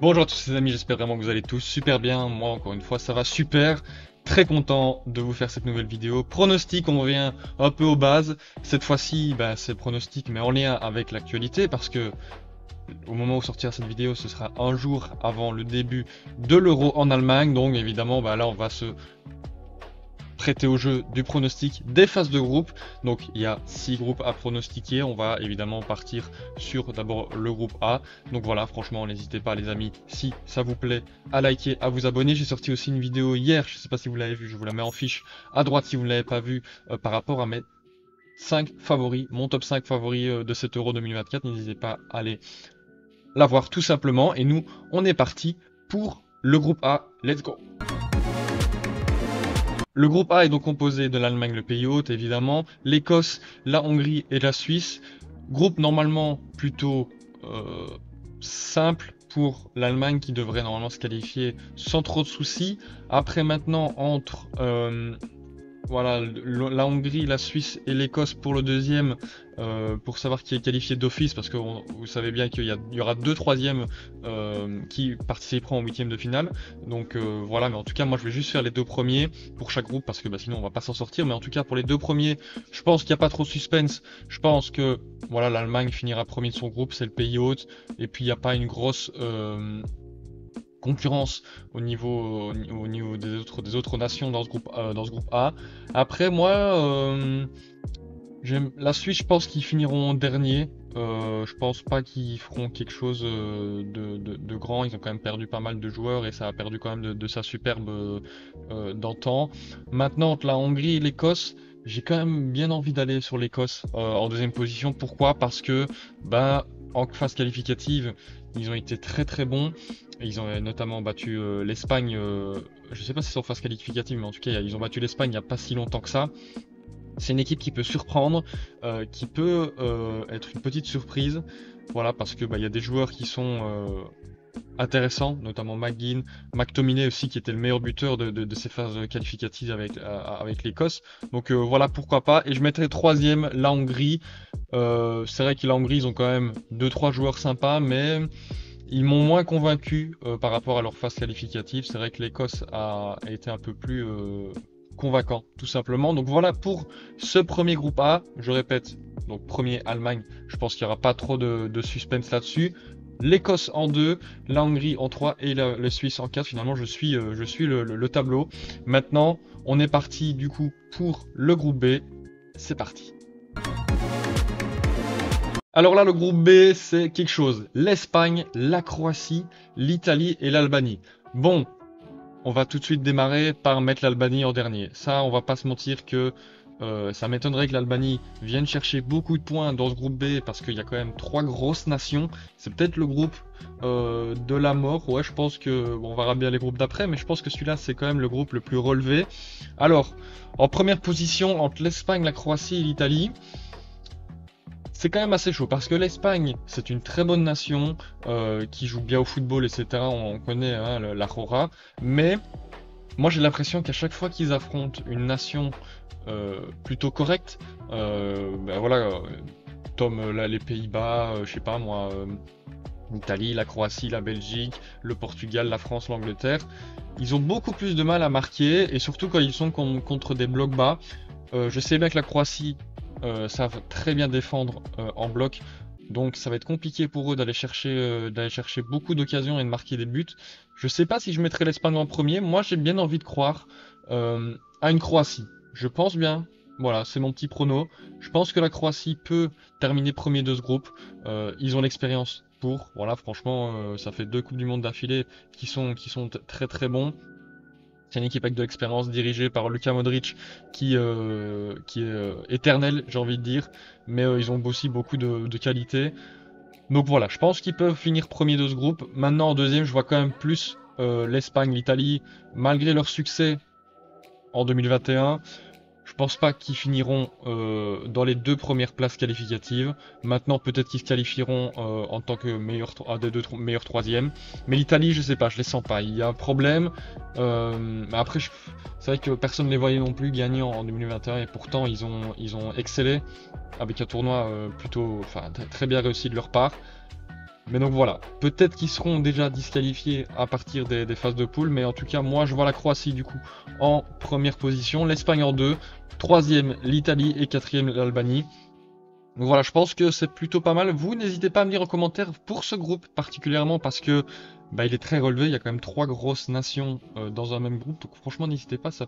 Bonjour à tous les amis, j'espère vraiment que vous allez tous super bien. Moi encore une fois ça va super. Très content de vous faire cette nouvelle vidéo. Pronostic, on revient un peu aux bases. Cette fois-ci, c'est pronostic mais en lien avec l'actualité parce que au moment où sortira cette vidéo, ce sera un jour avant le début de l'Euro en Allemagne. Donc évidemment, là on va se prêter au jeu du pronostic des phases de groupe. Donc il y a 6 groupes à pronostiquer. On va évidemment partir sur d'abord le groupe A. Donc voilà, franchement, n'hésitez pas les amis, si ça vous plaît, à liker, à vous abonner. J'ai sorti aussi une vidéo hier, je sais pas si vous l'avez vu, je vous la mets en fiche à droite si vous ne l'avez pas vue, par rapport à mes 5 favoris, mon top 5 favoris de cet Euro 2024. N'hésitez pas à aller la voir tout simplement. Et nous, on est parti pour le groupe A. Let's go! Le groupe A est donc composé de l'Allemagne, le pays hôte évidemment, l'Écosse, la Hongrie et la Suisse. Groupe normalement plutôt simple pour l'Allemagne qui devrait normalement se qualifier sans trop de soucis. Après maintenant entre voilà, la Hongrie, la Suisse et l'Écosse pour le deuxième, pour savoir qui est qualifié d'office, parce que vous savez bien qu'il y aura deux troisièmes qui participeront en huitième de finale. Donc voilà, mais en tout cas, moi je vais juste faire les deux premiers pour chaque groupe, parce que sinon on va pas s'en sortir. Mais en tout cas, pour les deux premiers, je pense qu'il n'y a pas trop de suspense. Je pense que voilà, l'Allemagne finira premier de son groupe, c'est le pays hôte, et puis il n'y a pas une grosse concurrence au niveau des autres nations dans ce groupe A. Après, moi, j'aime la Suisse, je pense qu'ils finiront dernier. Je pense pas qu'ils feront quelque chose de grand. Ils ont quand même perdu pas mal de joueurs et ça a perdu quand même de sa superbe d'antan. Maintenant, entre la Hongrie et l'Écosse, j'ai quand même bien envie d'aller sur l'Écosse en deuxième position. Pourquoi? Parce que en phase qualificative, ils ont été très très bons. Ils ont notamment battu l'Espagne. Je sais pas si c'est en phase qualificative, mais en tout cas, ils ont battu l'Espagne il n'y a pas si longtemps que ça. C'est une équipe qui peut surprendre, qui peut être une petite surprise. Voilà, parce que il y a des joueurs qui sont intéressants, notamment McGinn, McTominay aussi, qui était le meilleur buteur de ces phases qualificatives avec l'Écosse. Donc voilà, pourquoi pas. Et je mettrai troisième la Hongrie. C'est vrai que la Hongrie, ils ont quand même deux trois joueurs sympas, mais ils m'ont moins convaincu par rapport à leur phase qualificative. C'est vrai que l'Écosse a été un peu plus convaincant, tout simplement. Donc voilà pour ce premier groupe A. Je répète, donc premier Allemagne. Je pense qu'il n'y aura pas trop de suspense là-dessus. L'Écosse en 2, la Hongrie en 3 et la Suisse en 4. Finalement, je suis le tableau. Maintenant, on est parti du coup pour le groupe B. C'est parti. Alors là, le groupe B, c'est quelque chose. L'Espagne, la Croatie, l'Italie et l'Albanie. Bon, on va tout de suite démarrer par mettre l'Albanie en dernier. Ça, on va pas se mentir que ça m'étonnerait que l'Albanie vienne chercher beaucoup de points dans ce groupe B parce qu'il y a quand même trois grosses nations. C'est peut-être le groupe de la mort. Ouais, je pense que on verra bien les groupes d'après, mais je pense que celui-là, c'est quand même le groupe le plus relevé. Alors, en première position, entre l'Espagne, la Croatie et l'Italie. C'est quand même assez chaud parce que l'Espagne, c'est une très bonne nation qui joue bien au football, etc. On connaît hein, la Jora. Mais moi, j'ai l'impression qu'à chaque fois qu'ils affrontent une nation plutôt correcte, voilà, là, les Pays-Bas, je sais pas moi, l'Italie, la Croatie, la Belgique, le Portugal, la France, l'Angleterre, ils ont beaucoup plus de mal à marquer et surtout quand ils sont contre des blocs bas. Je sais bien que la Croatie savent très bien défendre en bloc. Donc ça va être compliqué pour eux d'aller chercher beaucoup d'occasions et de marquer des buts. Je sais pas si je mettrai l'Espagne en premier. Moi j'ai bien envie de croire à une Croatie. Je pense bien. Voilà, c'est mon petit prono. Je pense que la Croatie peut terminer premier de ce groupe. Ils ont l'expérience pour. Voilà, franchement, ça fait deux Coupes du Monde d'affilée qui sont très très bons. C'est une équipe avec de l'expérience dirigée par Luka Modric qui est éternel, j'ai envie de dire. Mais ils ont aussi beaucoup de qualité. Donc voilà, je pense qu'ils peuvent finir premier de ce groupe. Maintenant en deuxième, je vois quand même plus l'Espagne, l'Italie, malgré leur succès en 2021. Je pense pas qu'ils finiront dans les deux premières places qualificatives. Maintenant, peut-être qu'ils se qualifieront en tant que meilleur troisième. Mais l'Italie, je sais pas, je les sens pas. Il y a un problème. Mais après, c'est vrai que personne ne les voyait non plus gagner en 2021 et pourtant ils ont excellé avec un tournoi plutôt, enfin très bien réussi de leur part. Mais donc voilà, peut-être qu'ils seront déjà disqualifiés à partir des phases de poule, mais en tout cas, moi je vois la Croatie du coup en première position, l'Espagne en 2, troisième l'Italie et quatrième l'Albanie. Donc voilà, je pense que c'est plutôt pas mal. Vous, n'hésitez pas à me dire en commentaire pour ce groupe particulièrement parce que bah, il est très relevé. Il y a quand même trois grosses nations dans un même groupe. Donc franchement, n'hésitez pas, ça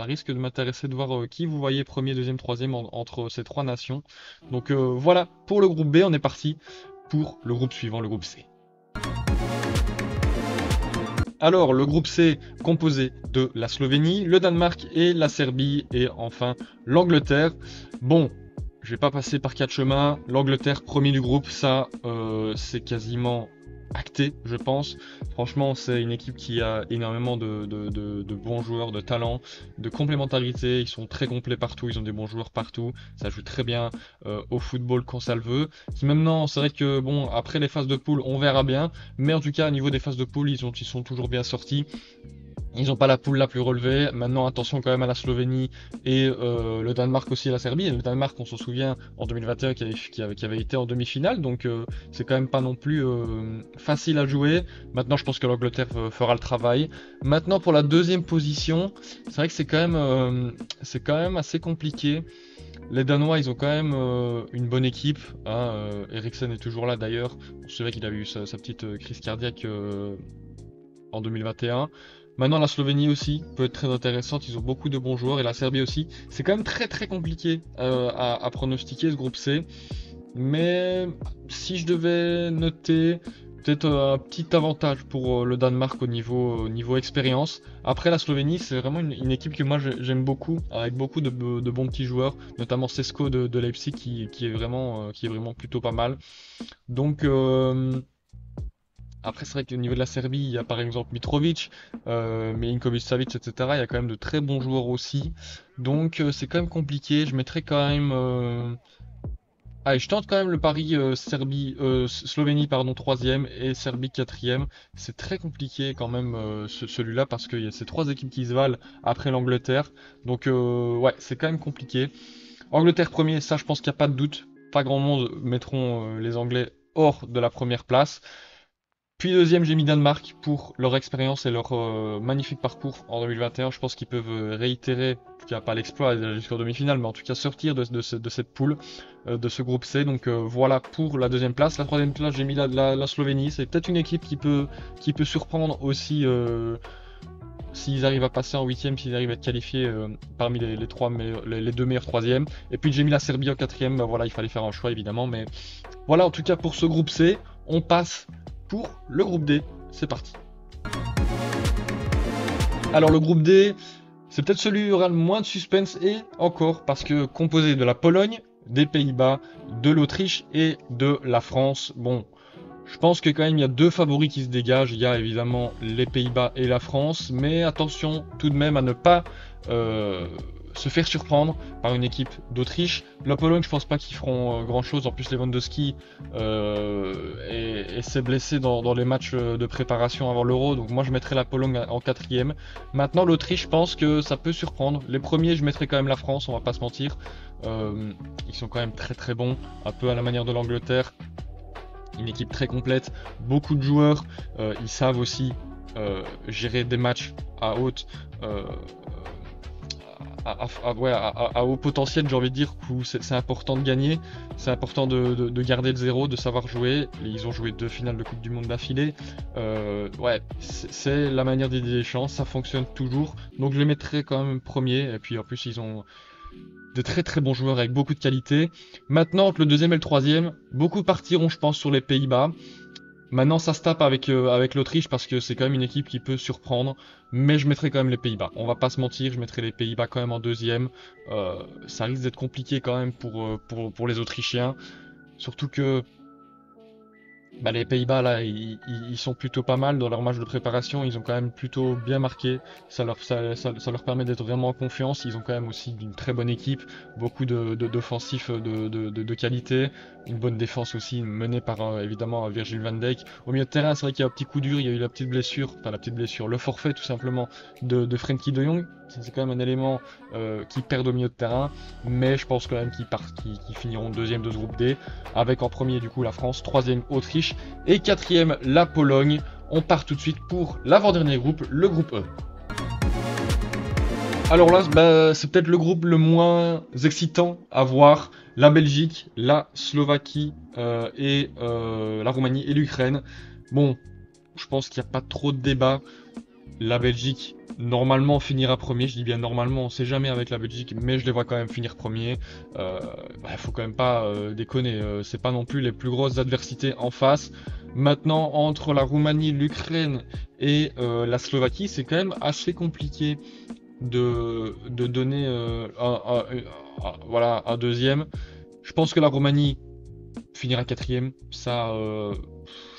risque de m'intéresser de voir qui vous voyez premier, deuxième, troisième entre ces trois nations. Donc voilà, pour le groupe B, on est parti pour le groupe suivant, le groupe C. Alors, le groupe C composé de la Slovénie, le Danemark et la Serbie et enfin l'Angleterre. Bon, je vais pas passer par quatre chemins. L'Angleterre, premier du groupe, ça, c'est quasiment acté, je pense. Franchement, c'est une équipe qui a énormément de bons joueurs, de talent, de complémentarité. Ils sont très complets partout, ils ont des bons joueurs partout. Ça joue très bien au football quand ça le veut. Qui maintenant, c'est vrai que bon, après les phases de poule, on verra bien. Mais en tout cas, au niveau des phases de poule, ils sont toujours bien sortis. Ils n'ont pas la poule la plus relevée. Maintenant, attention quand même à la Slovénie et le Danemark aussi et la Serbie. Et le Danemark, on s'en souvient, en 2021, qui avait été en demi-finale. Donc, c'est quand même pas non plus facile à jouer. Maintenant, je pense que l'Angleterre fera le travail. Maintenant, pour la deuxième position, c'est vrai que c'est quand même assez compliqué. Les Danois, ils ont quand même une bonne équipe. Hein, Eriksen est toujours là d'ailleurs. On se souvient qu'il avait eu sa petite crise cardiaque en 2021. Maintenant, la Slovénie aussi peut être très intéressante. Ils ont beaucoup de bons joueurs et la Serbie aussi. C'est quand même très très compliqué à pronostiquer ce groupe C. Mais si je devais noter peut-être un petit avantage pour le Danemark au niveau expérience. Après, la Slovénie, c'est vraiment une équipe que moi j'aime beaucoup, avec beaucoup de bons petits joueurs, notamment Sesko de Leipzig qui est vraiment plutôt pas mal. Donc, après, c'est vrai qu'au niveau de la Serbie, il y a par exemple Mitrovic, Milinkovic-Savic, etc. Il y a quand même de très bons joueurs aussi. Donc, c'est quand même compliqué. Je mettrais quand même. Allez, je tente quand même le pari Slovénie, pardon, troisième et Serbie quatrième. C'est très compliqué quand même celui-là parce qu'il y a ces trois équipes qui se valent après l'Angleterre. Donc, ouais, c'est quand même compliqué. Angleterre premier, ça, je pense qu'il n'y a pas de doute. Pas grand monde mettront les Anglais hors de la première place. Puis deuxième, j'ai mis Danemark pour leur expérience et leur magnifique parcours en 2021. Je pense qu'ils peuvent réitérer, en tout cas pas l'exploit jusqu'en demi-finale, mais en tout cas sortir de cette poule, de ce groupe C. Donc voilà pour la deuxième place. La troisième place, j'ai mis la Slovénie. C'est peut-être une équipe qui peut surprendre aussi s'ils arrivent à passer en huitième, s'ils arrivent à être qualifiés parmi les deux meilleurs troisièmes. Et puis j'ai mis la Serbie en quatrième. Bah, voilà, il fallait faire un choix évidemment, mais voilà en tout cas pour ce groupe C. On passe pour le groupe D. C'est parti. Alors le groupe D, c'est peut-être celui où il y aura le moins de suspense et encore parce que composé de la Pologne, des Pays-Bas, de l'Autriche et de la France. Bon, je pense que quand même il y a deux favoris qui se dégagent. Il y a évidemment les Pays-Bas et la France, mais attention tout de même à ne pas se faire surprendre par une équipe d'Autriche. La Pologne, je pense pas qu'ils feront grand chose. En plus, Lewandowski s'est blessé dans les matchs de préparation avant l'Euro. Donc moi, je mettrais la Pologne en quatrième. Maintenant, l'Autriche, je pense que ça peut surprendre. Les premiers, je mettrais quand même la France, on va pas se mentir. Ils sont quand même très très bons, un peu à la manière de l'Angleterre. Une équipe très complète, beaucoup de joueurs. Ils savent aussi gérer des matchs à haute à haut potentiel, j'ai envie de dire, où c'est important de gagner, c'est important de garder le zéro, de savoir jouer. Ils ont joué 2 finales de Coupe du Monde d'affilée. Ouais, c'est la manière d'aider les chances, ça fonctionne toujours. Donc je les mettrai quand même premier. Et puis en plus, ils ont de très très bons joueurs avec beaucoup de qualité. Maintenant, entre le deuxième et le troisième, beaucoup partiront, je pense, sur les Pays-Bas. Maintenant, ça se tape avec l'Autriche parce que c'est quand même une équipe qui peut surprendre, mais je mettrai quand même les Pays-Bas. On va pas se mentir, je mettrai les Pays-Bas quand même en deuxième. Ça risque d'être compliqué quand même pour les Autrichiens, surtout que bah, les Pays-Bas là, ils sont plutôt pas mal dans leur match de préparation. Ils ont quand même plutôt bien marqué. Ça leur permet d'être vraiment en confiance. Ils ont quand même aussi une très bonne équipe, beaucoup d'offensifs de qualité, une bonne défense aussi menée par évidemment Virgil van Dijk. Au milieu de terrain, c'est vrai qu'il y a un petit coup dur. Il y a eu la petite blessure, le forfait tout simplement de Frenkie de Jong. C'est quand même un élément qui perd au milieu de terrain, mais je pense quand même qu'ils finiront deuxième de ce groupe D, avec en premier du coup la France, troisième Autriche. l'Autriche et 4e la Pologne. On part tout de suite pour l'avant-dernier groupe, le groupe E. Alors là, c'est peut-être le groupe le moins excitant à voir. La Belgique, la Slovaquie et la Roumanie et l'Ukraine. Bon, je pense qu'il n'y a pas trop de débat. La Belgique, normalement, finira premier. Je dis bien normalement, on ne sait jamais avec la Belgique, mais je les vois quand même finir premier. Faut quand même pas déconner. C'est pas non plus les plus grosses adversités en face. Maintenant, entre la Roumanie, l'Ukraine et la Slovaquie, c'est quand même assez compliqué de donner un deuxième. Je pense que la Roumanie finira 4e. Ça,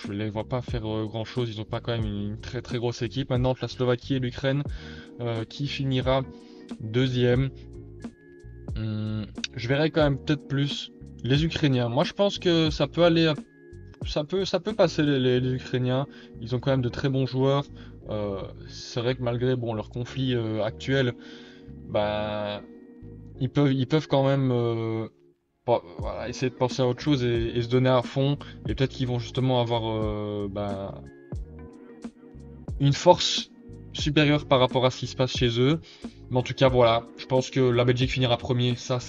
je les vois pas faire grand chose. Ils ont pas quand même une très très grosse équipe. Maintenant, entre la Slovaquie et l'Ukraine, qui finira 2e. Je verrai quand même peut-être plus les Ukrainiens. Moi, je pense que ça peut aller, ça peut passer les Ukrainiens. Ils ont quand même de très bons joueurs. C'est vrai que malgré leur conflit actuel, ils peuvent quand même essayer de penser à autre chose et se donner à fond. Et peut-être qu'ils vont justement avoir une force supérieure par rapport à ce qui se passe chez eux. Mais en tout cas, voilà, je pense que la Belgique finira premier. Ça,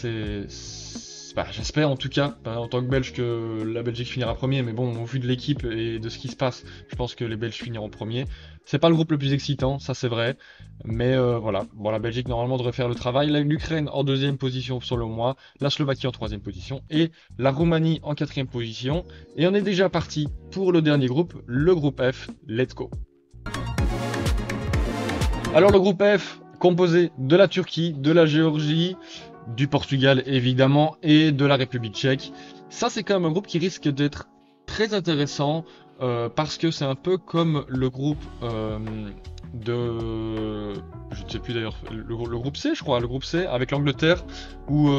j'espère en tout cas, en tant que Belge, que la Belgique finira premier. Mais bon, au vu de l'équipe et de ce qui se passe, je pense que les Belges finiront premier. C'est pas le groupe le plus excitant, ça c'est vrai. Mais voilà, la Belgique normalement devrait faire le travail. L'Ukraine en 2e position selon moi. La Slovaquie en 3e position. Et la Roumanie en 4e position. Et on est déjà parti pour le dernier groupe, le groupe F. Let's go! Alors le groupe F, composé de la Turquie, de la Géorgie, du Portugal évidemment et de la République tchèque. Ça c'est quand même un groupe qui risque d'être très intéressant parce que c'est un peu comme le groupe je ne sais plus d'ailleurs, le groupe C je crois, le groupe C avec l'Angleterre où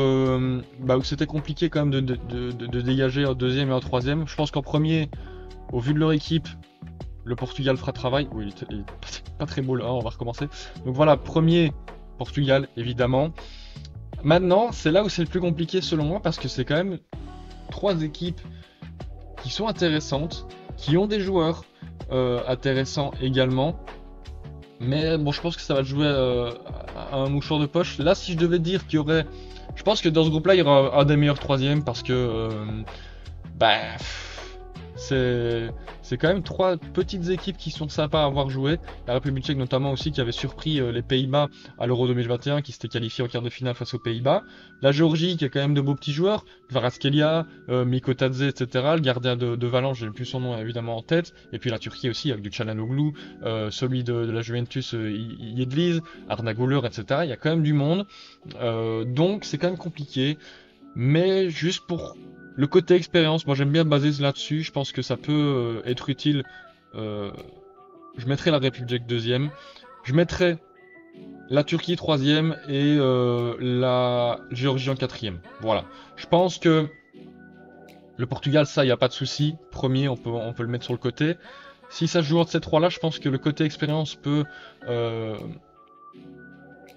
c'était compliqué quand même de dégager un 2e et un 3e. Je pense qu'en premier, au vu de leur équipe, le Portugal fera travail. Oui, il est pas très beau là, on va recommencer. Donc voilà, premier, Portugal, évidemment. Maintenant, c'est là où c'est le plus compliqué selon moi, parce que c'est quand même 3 équipes qui sont intéressantes, qui ont des joueurs intéressants également. Mais bon, je pense que ça va jouer à un mouchoir de poche. Là, si je devais dire qu'il y aurait... Je pense que dans ce groupe-là, il y aura un des meilleurs 3e, parce que... c'est quand même 3 petites équipes qui sont sympas à avoir joué. La République tchèque notamment aussi, qui avait surpris les Pays-Bas à l'Euro 2021, qui s'était qualifié en quart de finale face aux Pays-Bas. La Géorgie qui a quand même de beaux petits joueurs, Kvaratskhelia, Mikotadze, etc. Le gardien de Valence, j'ai plus son nom évidemment en tête. Et puis la Turquie aussi avec du Çalhanoğlu, celui de la Juventus, Yedlin, Arda Güler, etc. Il y a quand même du monde. Donc c'est quand même compliqué. Mais juste pour le côté expérience, moi j'aime bien baser là-dessus, je pense que ça peut être utile. Je mettrai la République 2e, je mettrai la Turquie 3e et la Géorgie en 4e. Voilà, je pense que le Portugal, ça, il n'y a pas de souci. Premier, on peut le mettre sur le côté. Si ça se joue entre ces 3-là, je pense que le côté expérience peut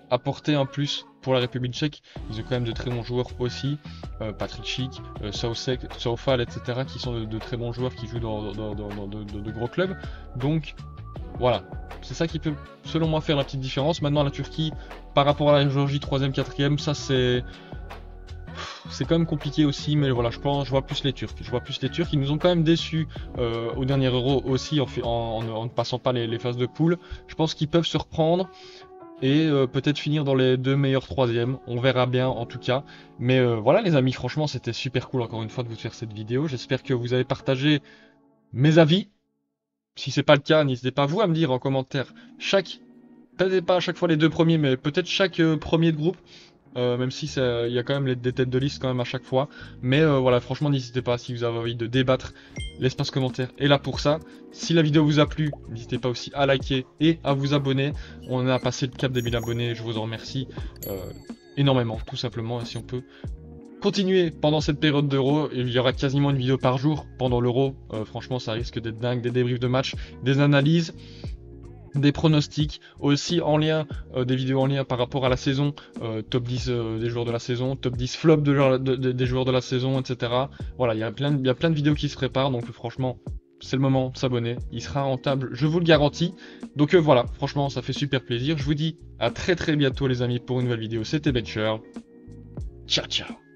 apporter un plus pour la République tchèque. Ils ont quand même de très bons joueurs aussi, Patrick Schick, Soufal, etc. qui sont de très bons joueurs qui jouent dans de gros clubs. Donc voilà, c'est ça qui peut selon moi faire la petite différence. Maintenant la Turquie par rapport à la Géorgie 3e, 4e, ça c'est quand même compliqué aussi, mais voilà, je vois plus les Turcs. Je vois plus les Turcs, ils nous ont quand même déçus au dernier Euro aussi en ne passant pas les phases de poule. Je pense qu'ils peuvent se reprendre et peut-être finir dans les 2 meilleurs 3e, on verra bien en tout cas. Mais voilà les amis, franchement c'était super cool encore une fois de vous faire cette vidéo. J'espère que vous avez partagé mes avis. Si c'est pas le cas, n'hésitez pas vous à me dire en commentaire peut-être pas à chaque fois les 2 premiers, mais peut-être chaque premier de groupe. Même si il y a quand même des têtes de liste quand même à chaque fois. Mais voilà, franchement n'hésitez pas, si vous avez envie de débattre, l'espace commentaire est là pour ça. Si la vidéo vous a plu, n'hésitez pas aussi à liker et à vous abonner. On a passé le cap des 1000 abonnés, je vous en remercie énormément, tout simplement. Et si on peut continuer pendant cette période d'Euro, il y aura quasiment une vidéo par jour pendant l'Euro. Franchement ça risque d'être dingue, des débriefs de match, des analyses. des pronostics, aussi en lien, des vidéos en lien par rapport à la saison, top 10 des joueurs de la saison, top 10 flop des joueurs de la saison, etc. Voilà, il y a plein de vidéos qui se préparent, donc franchement, c'est le moment de s'abonner, il sera rentable, je vous le garantis. Donc voilà, franchement, ça fait super plaisir. Je vous dis à très bientôt les amis pour une nouvelle vidéo, c'était Betcher. Ciao ciao.